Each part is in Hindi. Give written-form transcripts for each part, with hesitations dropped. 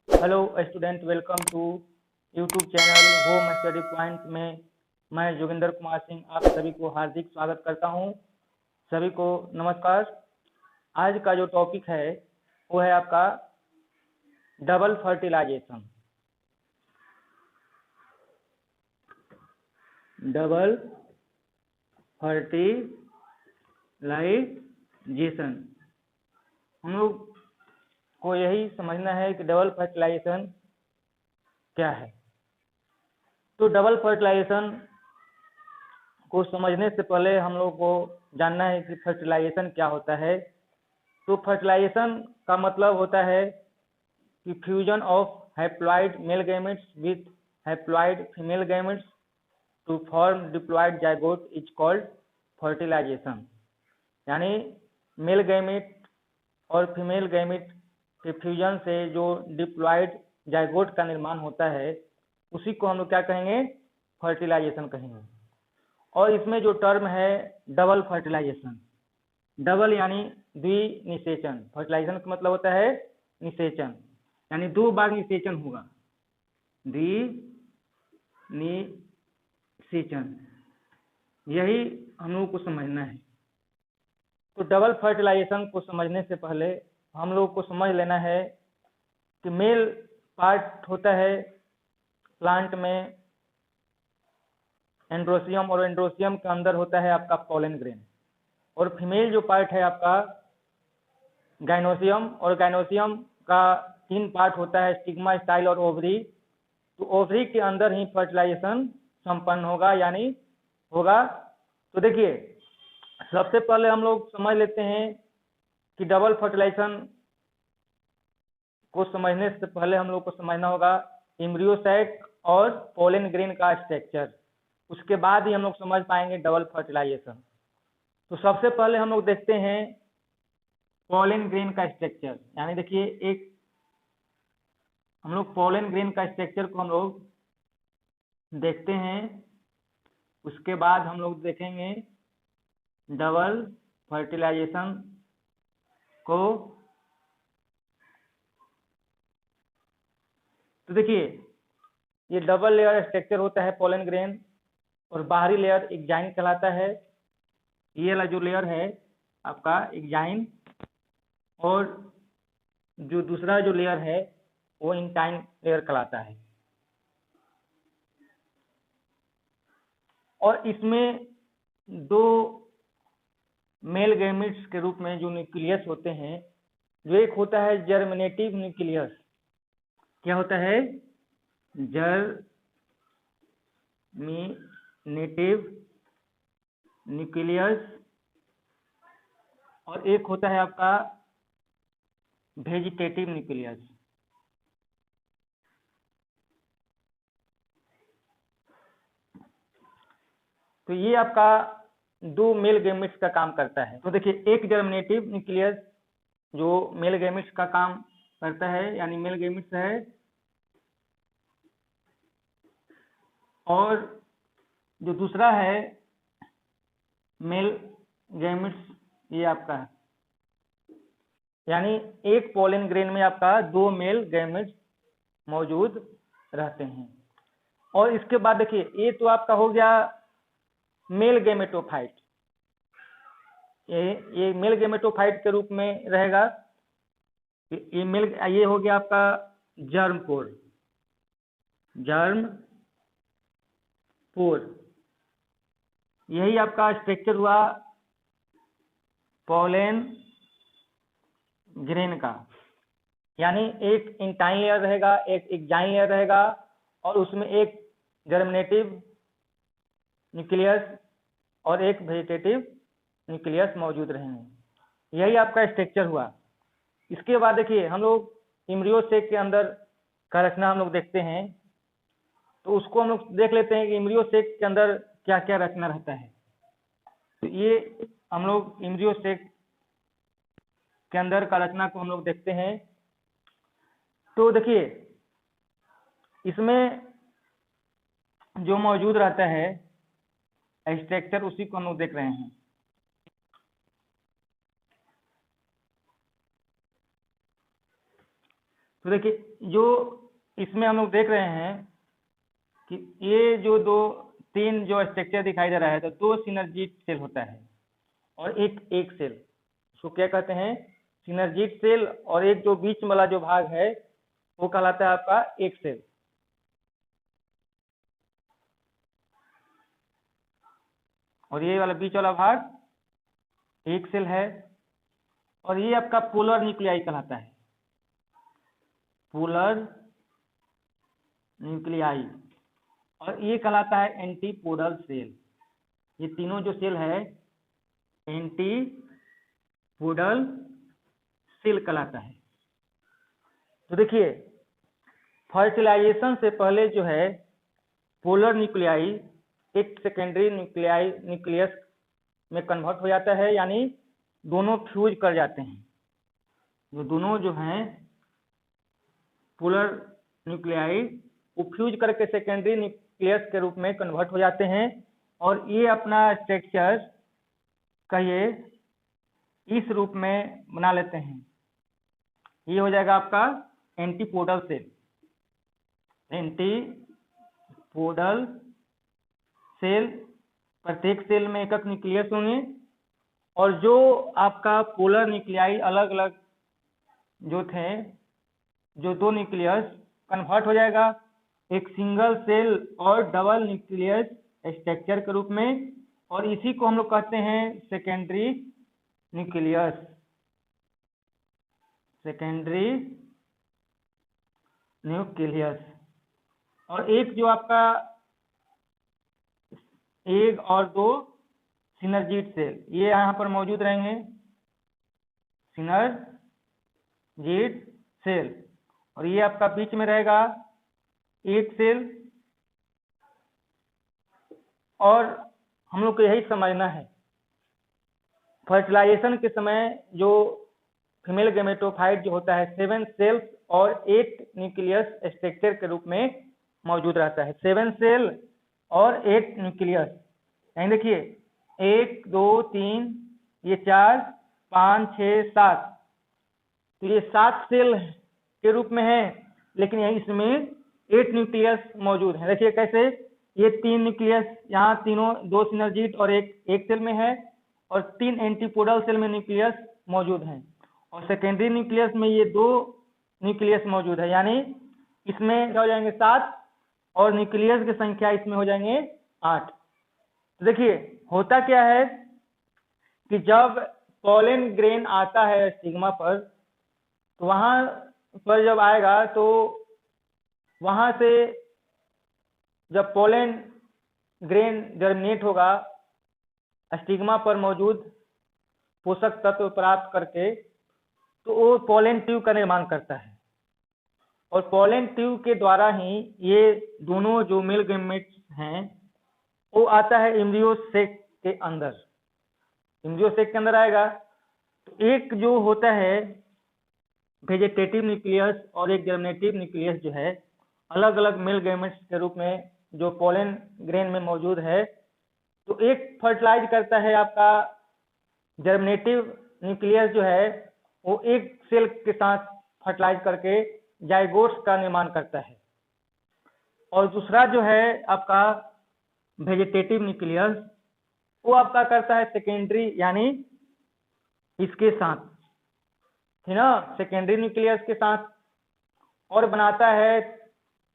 Hello student, welcome to YouTube channel home study point में मैं जोगिंदर कुमार सिंह आप सभी को हार्दिक स्वागत करता हूं। सभी को नमस्कार। आज का जो टॉपिक है वो है आपका डबल फर्टिलाइजेशन। डबल फर्टिलाइजेशन हम लोग को यही समझना है कि डबल फर्टिलाइजेशन क्या है। तो डबल फर्टिलाइजेशन को समझने से पहले हम लोग को जानना है कि फर्टिलाइजेशन क्या होता है। तो फर्टिलाइजेशन का मतलब होता है कि fusion of haploid male gametes with haploid female gametes to form diploid zygote is called fertilization. यानी मेल गैमेट और फीमेल गैमेट के फ्यूजन से जो डिप्लॉइड जाइगोट का निर्माण होता है उसी को हम लोग क्या कहेंगे, फर्टिलाइजेशन कहेंगे। और इसमें जो टर्म है डबल फर्टिलाइजेशन, डबल यानी द्विनिषेचन। फर्टिलाइजेशन का मतलब होता है निषेचन, यानी दो बार निषेचन होगा, द्विनिषेचन। यही हम लोग को समझना है। तो डबल फर्टिलाइजेशन को समझने से पहले हम लोग को समझ लेना है कि मेल पार्ट होता है प्लांट में एंड्रोसियम, और एंड्रोसियम के अंदर होता है आपका पोलन ग्रेन। और फीमेल जो पार्ट है आपका गाइनोसियम, और गाइनोसियम का तीन पार्ट होता है, स्टिग्मा, स्टाइल और ओवरी। तो ओवरी के अंदर ही फर्टिलाइजेशन संपन्न होगा, यानी होगा। तो देखिए, सबसे पहले हम लोग समझ लेते हैं कि डबल फर्टिलाइजेशन को समझने से पहले हम लोग को समझना होगा एम्ब्रियो सैक और पोलन ग्रेन का स्ट्रक्चर। उसके बाद ही हम लोग समझ पाएंगे डबल फर्टिलाइजेशन। तो सबसे पहले हम लोग देखते हैं पोलन ग्रेन का स्ट्रक्चर। यानी देखिए, एक हम लोग पोलन ग्रेन का स्ट्रक्चर को हम लोग देखते हैं, उसके बाद हम लोग देखेंगे डबल फर्टिलाइजेशन को। तो देखिए, ये डबल लेयर स्ट्रक्चर होता है पोलन ग्रेन, और बाहरी लेयर एग्जाइन कहलाता है। ये वाला जो लेयर है आपका एग्जाइन, और जो दूसरा जो लेयर है वो इंटाइन लेयर कहलाता है। और इसमें दो मेल गैमेट्स के रूप में जो न्यूक्लियस होते हैं, जो एक होता है जर्मिनेटिव न्यूक्लियस। क्या होता है? Germinative nucleus. और एक होता है आपका वेजिटेटिव न्यूक्लियस। तो ये आपका दो मेल गैमेट्स का काम करता है। तो देखिए, एक जर्मिनेटिव न्यूक्लियस जो मेल गैमेट्स का काम करता है, यानी मेल गैमेट्स है, और जो दूसरा है मेल गैमेट्स, ये आपका है। यानी एक पोलन ग्रेन में आपका दो मेल गैमेट्स मौजूद रहते हैं। और इसके बाद देखिए, ये तो आपका हो गया मेल गैमेटोफाइट। ये मेल गैमेटोफाइट के रूप में रहेगा। ये हो गया आपका जर्म पोर। यही आपका स्ट्रक्चर हुआ पोलन ग्रेन का। यानी एक इंटाइन लेयर रहेगा, एक एग्जाइन लेयर रहेगा, और उसमें एक जर्मिनेटिव न्यूक्लियस और एक वेजिटेटिव न्यूक्लियस मौजूद रहेंगे। यही आपका स्ट्रक्चर हुआ। इसके बाद देखिए, हम लोग एम्ब्रियो सेक के अंदर का रचना हम लोग देखते हैं। तो उसको हम लोग देख लेते हैं कि एम्ब्रियो सेक के अंदर क्या क्या रचना रहता है। तो ये हम लोग एम्ब्रियो सेक के अंदर का रचना को हम लोग देखते हैं। तो देखिए, इसमें जो मौजूद रहता है स्ट्रक्चर, उसी को हम लोग देख रहे हैं। तो देखिए जो इसमें हम लोग देख रहे हैं कि ये जो तीन जो स्ट्रक्चर दिखाई दे रहा है, तो 2 सिनर्जिक सेल होता है और एक सेल, उसको क्या कहते हैं, सिनर्जिक सेल। और एक जो बीच वाला जो भाग है वो कहलाता है आपका एक सेल। और ये वाला बीच वाला भाग एक सेल है। और ये आपका पोलर न्यूक्लियाई कहलाता है, पोलर न्यूक्लियाई। और ये कहलाता है एंटीपोडल सेल। ये तीनों जो सेल है एंटीपोडल सेल कहलाता है। तो देखिए फर्टिलाइजेशन से पहले जो है पोलर न्यूक्लियाई एक सेकेंडरी न्यूक्लियस में कन्वर्ट हो जाता है, यानी दोनों फ्यूज कर जाते हैं। जो दोनों जो हैं पोलर न्यूक्लियाई वो फ्यूज करके सेकेंडरी न्यूक्लियस के रूप में कन्वर्ट हो जाते हैं। और ये अपना स्ट्रक्चर कहिए इस रूप में बना लेते हैं। ये हो जाएगा आपका एंटीपोडल सेल। एंटीपोडल सेल, प्रत्येक सेल में एकक न्यूक्लियस होंगे। और जो आपका पोलर न्यूक्लियाई अलग अलग जो थे, जो 2 न्यूक्लियस कन्वर्ट हो जाएगा एक सिंगल सेल और डबल न्यूक्लियस स्ट्रक्चर के रूप में। और इसी को हम लोग कहते हैं सेकेंडरी न्यूक्लियस। Secondary nucleus. और एक जो आपका 1 और 2 सिनर्जिक सेल ये यहाँ पर मौजूद रहेंगे, सिनर्जिक सेल। और ये आपका बीच में रहेगा एक सेल। और हम लोग को यही समझना है फर्टिलाइजेशन के समय जो फीमेल गैमेटोफाइट जो होता है 7 सेल्स और 8 न्यूक्लियस स्ट्रक्चर के रूप में मौजूद रहता है। 7 सेल और 8 न्यूक्लियस। यानी देखिए 1 2 3 ये 4 5 6 7, तो ये 7 सेल के रूप में है, लेकिन यही इसमें 8 न्यूक्लियस मौजूद है। देखिए कैसे, ये 3 न्यूक्लियस यहाँ तीनों 2 सिनर्जिट और एक सेल में है, और 3 एंटीपोडल सेल में न्यूक्लियस मौजूद हैं। और सेकेंडरी न्यूक्लियस में ये 2 न्यूक्लियस मौजूद है, यानी इसमें क्या हो जाएंगे 7 और न्यूक्लियस की संख्या इसमें हो जाएंगे 8। तो देखिए होता क्या है कि जब पॉलन ग्रेन आता है स्टिग्मा पर, तो वहां पर जब आएगा तो वहां से जब पॉलन ग्रेन जर्मिनेट होगा स्टिग्मा पर मौजूद पोषक तत्व प्राप्त करके, तो वो पॉलन ट्यूब का निर्माण करता है। और पॉलन ट्यूब के द्वारा ही ये दोनों जो मेल गैमेट्स हैं वो आता है एम्ब्रियो सेक के अंदर। एम्ब्रियो सेक के अंदर आएगा तो एक जो होता है वेजिटेटिव न्यूक्लियस और एक जर्मिनेटिव न्यूक्लियस जो है अलग अलग मेल गैमेट्स के रूप में जो पॉलन ग्रेन में मौजूद है। तो एक फर्टिलाइज करता है आपका जर्मिनेटिव न्यूक्लियस जो है वो एक सेल के साथ फर्टिलाइज करके जाइगोट्स का निर्माण करता है। और दूसरा जो है आपका वेजिटेटिव न्यूक्लियस वो आपका करता है सेकेंडरी, यानी इसके साथ है ना, सेकेंडरी न्यूक्लियस के साथ, और बनाता है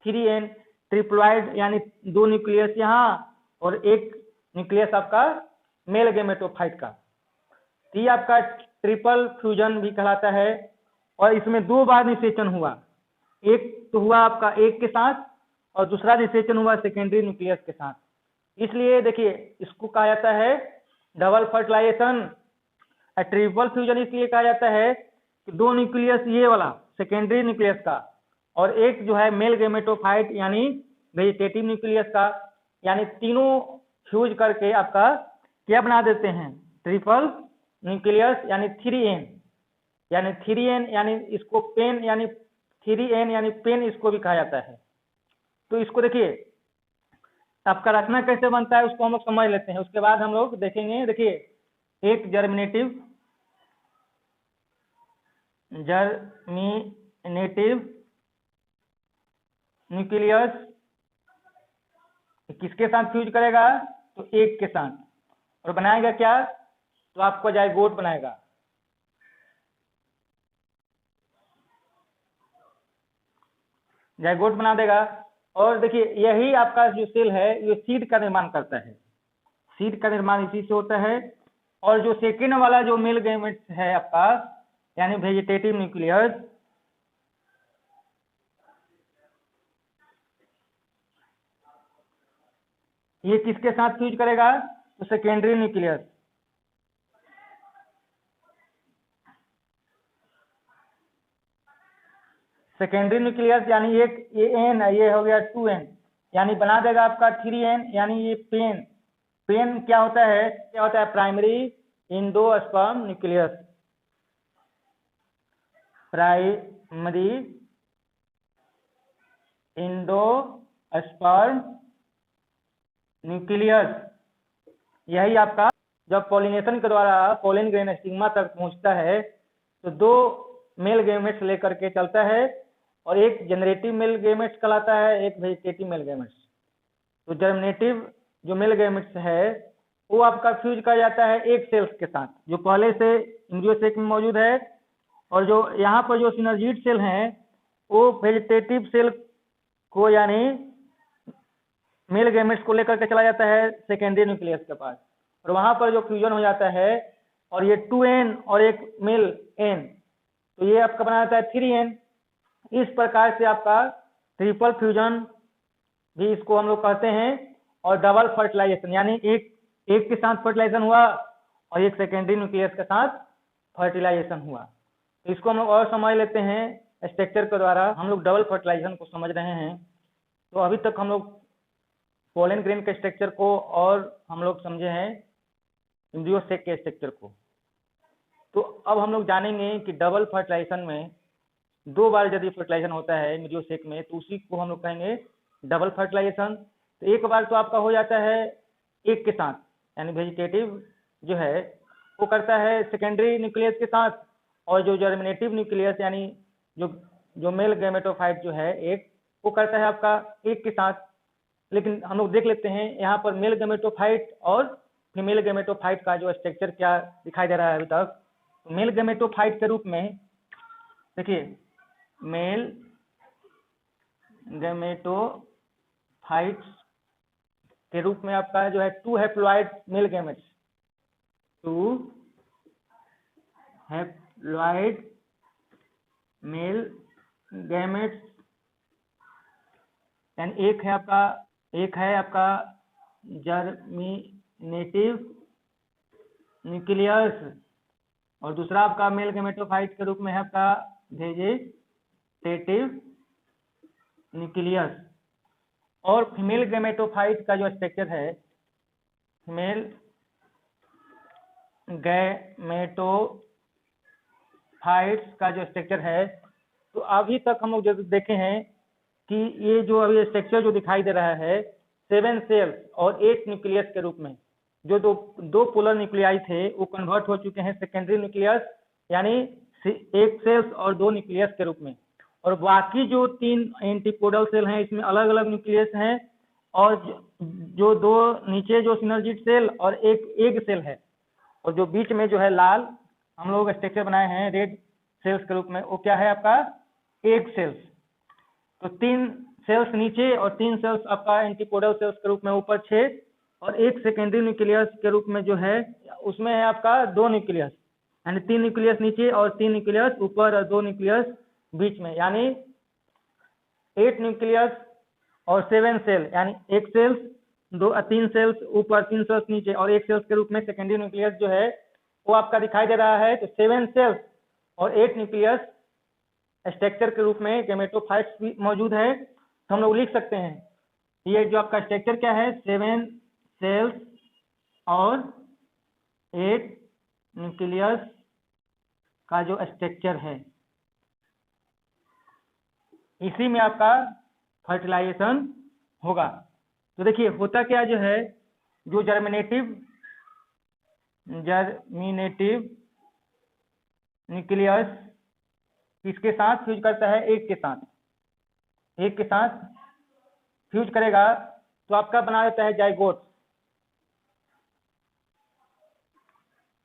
3n ट्रिप्लॉइड, यानी 2 न्यूक्लियस यहाँ और एक न्यूक्लियस आपका मेल गैमेटोफाइट का। ये आपका ट्रिपल फ्यूजन भी कहलाता है। और इसमें 2 बार निषेचन हुआ, एक तो हुआ आपका एक के साथ और दूसरा निषेचन हुआ सेकेंडरी न्यूक्लियस के साथ। इसलिए देखिए इसको कहा जाता है डबल फर्टिलाइजेशन। ट्रिपल फ्यूजन इसलिए कहा जाता है कि 2 न्यूक्लियस ये वाला सेकेंडरी न्यूक्लियस का और एक जो है मेल गैमेटोफाइट यानी वेजिटेटिव न्यूक्लियस का, यानी तीनों फ्यूज करके आपका क्या बना देते हैं ट्रिपल न्यूक्लियस, यानी 3n, यानी 3n, यानी इसको पेन, यानी 3n यानी पेन इसको भी कहा जाता है। तो इसको देखिए आपका रखना कैसे बनता है उसको हम लोग समझ लेते हैं, उसके बाद हम लोग देखेंगे। देखिए एक जर्मिनेटिव न्यूक्लियस किसके साथ फ्यूज करेगा, तो एक के साथ, और बनाएगा क्या, तो आपको जाइगोट बनाएगा। जाइगोट बना देगा। और देखिए यही आपका जो सेल है ये सीड का निर्माण करता है, सीड का निर्माण इसी से होता है। और जो सेकेंड वाला जो मेल गैमेट्स है आपका, यानी वेजिटेटिव न्यूक्लियस, ये किसके साथ फ्यूज करेगा, तो सेकेंडरी न्यूक्लियस। सेकेंडरी न्यूक्लियस यानी एक ये एन है, ये हो गया 2n, यानी बना देगा आपका 3n, यानी ये पेन। पेन क्या होता है, primary endosperm nucleus, primary endosperm nucleus. यही आपका जब पॉलिनेशन के द्वारा पोलन ग्रेन स्टिग्मा तक पहुंचता है तो दो मेल गैमेट्स लेकर के चलता है, और एक जनरेटिव मेल गैमेट्स कहलाता है, एक वेजिटेटिव मेल गैमेट्स। तो जर्मिनेटिव जो मेल गैमेट्स है वो आपका फ्यूज कर जाता है एक सेल्स के साथ जो पहले से एम्ब्रियो सेक में मौजूद है, और जो यहाँ पर जो सिनर्जिड सेल हैं वो वेजिटेटिव सेल को यानी मेल गैमेट्स को लेकर के चला जाता है सेकेंडरी न्यूक्लियस के पास, और वहां पर जो फ्यूजन हो जाता है, और ये 2n और एक मेल n, तो ये आपका बना जाता है 3n। इस प्रकार से आपका ट्रिपल फ्यूजन भी इसको हम लोग कहते हैं, और डबल फर्टिलाइजेशन यानी एक के साथ फर्टिलाइजेशन हुआ और एक सेकेंडरी न्यूक्लियस के साथ फर्टिलाइजेशन हुआ। तो इसको हम लोग और समझ लेते हैं स्ट्रक्चर के द्वारा। हम लोग डबल फर्टिलाइजेशन को समझ रहे हैं। तो अभी तक हम लोग पोलन ग्रेन के स्ट्रक्चर को और हम लोग समझे हैं एम्ब्रियो सेक के स्ट्रक्चर को। तो अब हम लोग जानेंगे कि डबल फर्टिलाइजेशन में दो बार यदि फर्टिलाइजेशन होता है एम्ब्रियो सेक में तो उसी को हम लोग कहेंगे डबल फर्टिलाइजेशन। तो एक बार तो आपका हो जाता है एक के साथ, यानी वेजिटेटिव जो है वो करता है सेकेंडरी न्यूक्लियस के साथ, और जो जर्मिनेटिव न्यूक्लियस यानी जो मेल गैमेटोफाइट जो है एक, वो करता है आपका एक के साथ। लेकिन हम लोग देख लेते हैं यहाँ पर मेल गैमेटोफाइट और फीमेल गैमेटोफाइट का जो स्ट्रक्चर क्या दिखाई दे रहा है अभी तक। तो मेल गैमेटोफाइट के रूप में देखिए, मेल गैमेटोफाइट के रूप में आपका जो है 2 haploid male gametes, 2 haploid male gametes, यानी एक है आपका जर्मिनेटिव न्यूक्लियस और दूसरा आपका मेल गैमेटोफाइट के रूप में है आपका वेजिटेटिव न्यूक्लियस। और फीमेल गैमेटोफाइट का जो स्ट्रक्चर है, फीमेल गैमेटोफाइट्स का जो स्ट्रक्चर है, तो अभी तक हम लोग जो देखे हैं कि ये जो अभी स्ट्रक्चर जो दिखाई दे रहा है 7 सेल्स और 8 न्यूक्लियस के रूप में, जो दो पोलर न्यूक्लियाई थे वो कन्वर्ट हो चुके हैं सेकेंडरी न्यूक्लियस यानी एक सेल्स और 2 न्यूक्लियस के रूप में, और बाकी जो 3 एंटीपोडल सेल हैं इसमें अलग अलग न्यूक्लियस हैं, और जो दो नीचे जो सिनर्जिड सेल और एक एग सेल है, और जो बीच में जो है लाल हम लोग स्ट्रक्चर बनाए हैं रेड सेल्स के रूप में, वो क्या है आपका एग सेल्स। तो 3 सेल्स नीचे और 3 सेल्स आपका एंटीपोडल सेल्स के रूप में ऊपर 6, और एक सेकेंडरी न्यूक्लियस के रूप में जो है उसमें है आपका 2 न्यूक्लियस, यानी 3 न्यूक्लियस नीचे और 3 न्यूक्लियस ऊपर और 2 न्यूक्लियस बीच में, यानी 8 न्यूक्लियस और 7 सेल, यानी एक सेल्स 3 सेल्स ऊपर 3 सेल्स नीचे और एक सेल्स के रूप में सेकेंडरी न्यूक्लियस जो है वो आपका दिखाई दे रहा है। तो 7 सेल्स और 8 न्यूक्लियस स्ट्रक्चर के रूप में गैमेटोफाइट्स भी मौजूद है। तो हम लोग लिख सकते हैं ये जो आपका स्ट्रक्चर क्या है, 7 सेल्स और 8 न्यूक्लियस का जो स्ट्रक्चर है, इसी में आपका फर्टिलाइजेशन होगा। तो देखिए होता क्या जो है, जो जर्मिनेटिव न्यूक्लियस किसके साथ फ्यूज करता है, एक के साथ फ्यूज करेगा तो आपका बना देता है जाइगोट,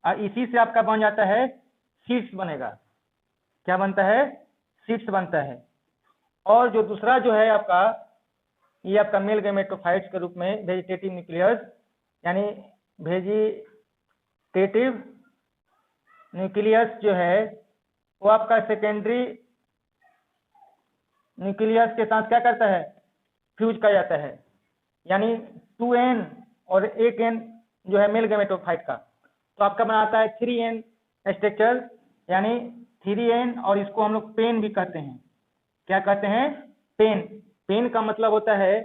और इसी से आपका बन जाता है सीड्स बनेगा। क्या बनता है? सीड्स बनता है। और जो दूसरा जो है आपका, ये आपका मेल गैमेटोफाइट्स के रूप में वेजिटेटिव न्यूक्लियस, यानी वेजिटेटिव न्यूक्लियस जो है वो आपका सेकेंडरी न्यूक्लियस के साथ क्या करता है? फ्यूज कर जाता है। यानी 2n और 1n जो है मेल गैमेटोफाइट का, तो आपका बनाता है 3n स्ट्रक्चर, यानी 3n, और इसको हम लोग पेन भी कहते हैं। क्या कहते हैं? पेन। पेन का मतलब होता है,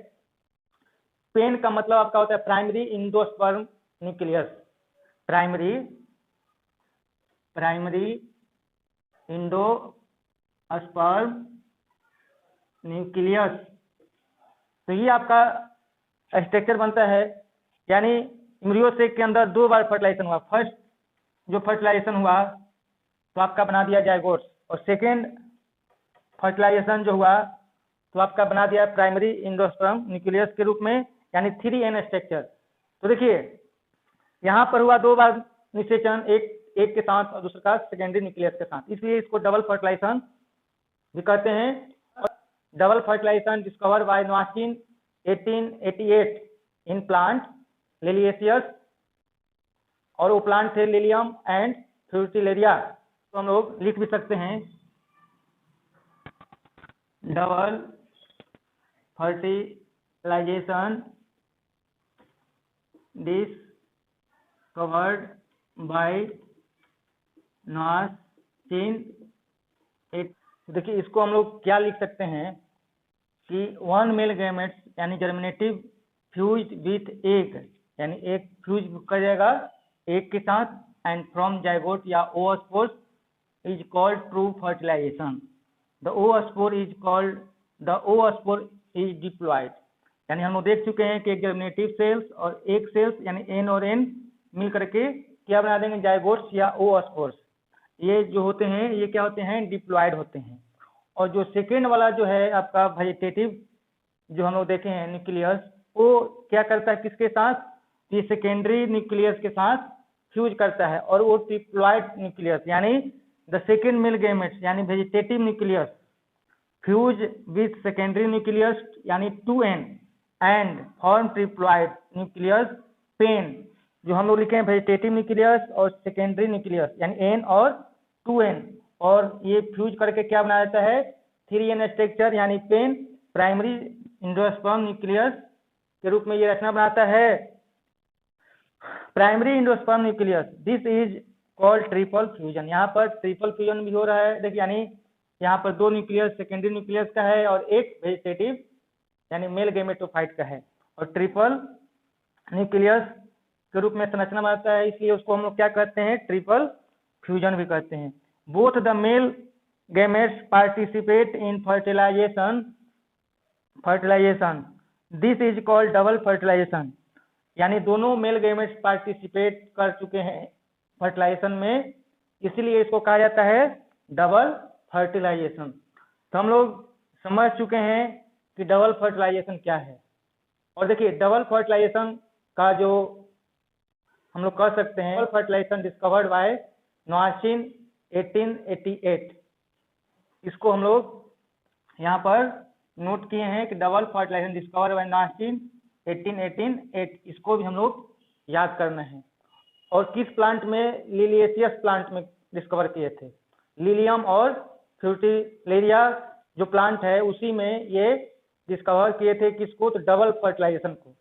पेन का मतलब आपका होता है primary endosperm nucleus. Primary endosperm nucleus. तो ये आपका स्ट्रक्चर बनता है। यानी एम्ब्रियोसेक के अंदर 2 बार फर्टिलाइजेशन हुआ। फर्स्ट जो फर्टिलाइजेशन हुआ तो आपका बना दिया जाइगोट्स, और सेकेंड फर्टिलाइजेशन जो हुआ तो आपका बना दिया प्राइमरी इंडोस्पर्म न्यूक्लियस के रूप में, यानी 3n स्ट्रक्चर। तो देखिए यहाँ पर हुआ 2 बार निषेचन, एक के साथ और दूसरा का सेकेंडरी न्यूक्लियस के साथ, इसलिए इसको डबल फर्टिलाइजेशन भी कहते हैं। Double fertilisation discovered by Nawaschin 1888 in plant liliaceous, और वो प्लांट थे लिलियम एंड फ्रूटिलेरिया। तो हम लोग लिख भी सकते हैं डबल फर्टिलाइजेशन डिस्कवर्ड बाय नोआसिन। देखिए इसको हम लोग क्या लिख सकते हैं कि 1 मेल गैमेट्स यानी जर्मिनेटिव फ्यूज विथ एग, यानी एक फ्यूज कर जाएगा एक के साथ, एंड फ्रॉम जाइगोट या oospores is called true fertilisation. The oospore is diploid. यानी हम लोग देख चुके हैं कि एक जर्मिनेटिव सेल्स और एक सेल्स यानी एन और एन मिल करके क्या बना देंगे? जाइगोट्स या ओस्पोर्स। ये जो होते हैं ये क्या होते हैं? डिप्लॉयड होते हैं। और जो सेकेंड वाला जो है आपका वेजिटेटिव जो हम लोग देखे हैं न्यूक्लियस, वो क्या करता है किसके साथ? ये सेकेंडरी न्यूक्लियस के साथ फ्यूज करता है, और वो डिप्लॉयड न्यूक्लियस यानी द सेकेंड मेल गैमेट्स यानी vegetative nucleus fuse with secondary nucleus यानी 2n and form triploid nucleus PEN. जो हम लोग लिखे हैं वेजिटेटिव न्यूक्लियस और सेकेंडरी न्यूक्लियस यानी n और 2n, और ये फ्यूज करके क्या बना देता है? 3n स्ट्रक्चर यानी पेन, प्राइमरी इंडोस्पर्म न्यूक्लियस के रूप में ये रचना बनाता है। Primary endosperm nucleus, this is called triple fusion. यहाँ पर ट्रिपल फ्यूजन भी हो रहा है। देखिए यानी यहाँ पर 2 न्यूक्लियस सेकेंडरी न्यूक्लियस का है और एक वेजिटेटिव यानी मेल गैमेटोफाइट का है, और ट्रिपल न्यूक्लियस के रूप में संरचना बनाता है, इसलिए उसको हम लोग क्या कहते हैं? ट्रिपल फ्यूजन भी कहते हैं। Both the male gametes participate in fertilization, this is called double fertilization. यानी दोनों मेल गैमेट्स पार्टिसिपेट कर चुके हैं फर्टिलाइजेशन में, इसीलिए इसको कहा जाता है डबल फर्टिलाइजेशन। तो हम लोग समझ चुके हैं कि डबल फर्टिलाइजेशन क्या है। और देखिए डबल फर्टिलाइजेशन का जो हम लोग कर सकते हैं, double fertilisation discovered by Nawaschin 1888, इसको हम लोग यहाँ पर नोट किए हैं कि double fertilisation discovered by Nawaschin 1888, इसको भी हम लोग याद करना है। और किस प्लांट में? लिलिएसियस प्लांट में डिस्कवर किए थे। लिलियम और फ्रूटिलेरिया जो प्लांट है उसी में ये डिस्कवर किए थे किसको? तो डबल फर्टिलाइजेशन को।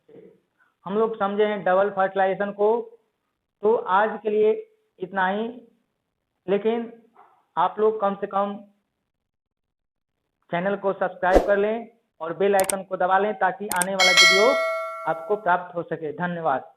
हम लोग समझे हैं डबल फर्टिलाइजेशन को। तो आज के लिए इतना ही, लेकिन आप लोग कम से कम चैनल को सब्सक्राइब कर लें और बेल आइकन को दबा लें ताकि आने वाला वीडियो आपको प्राप्त हो सके। धन्यवाद।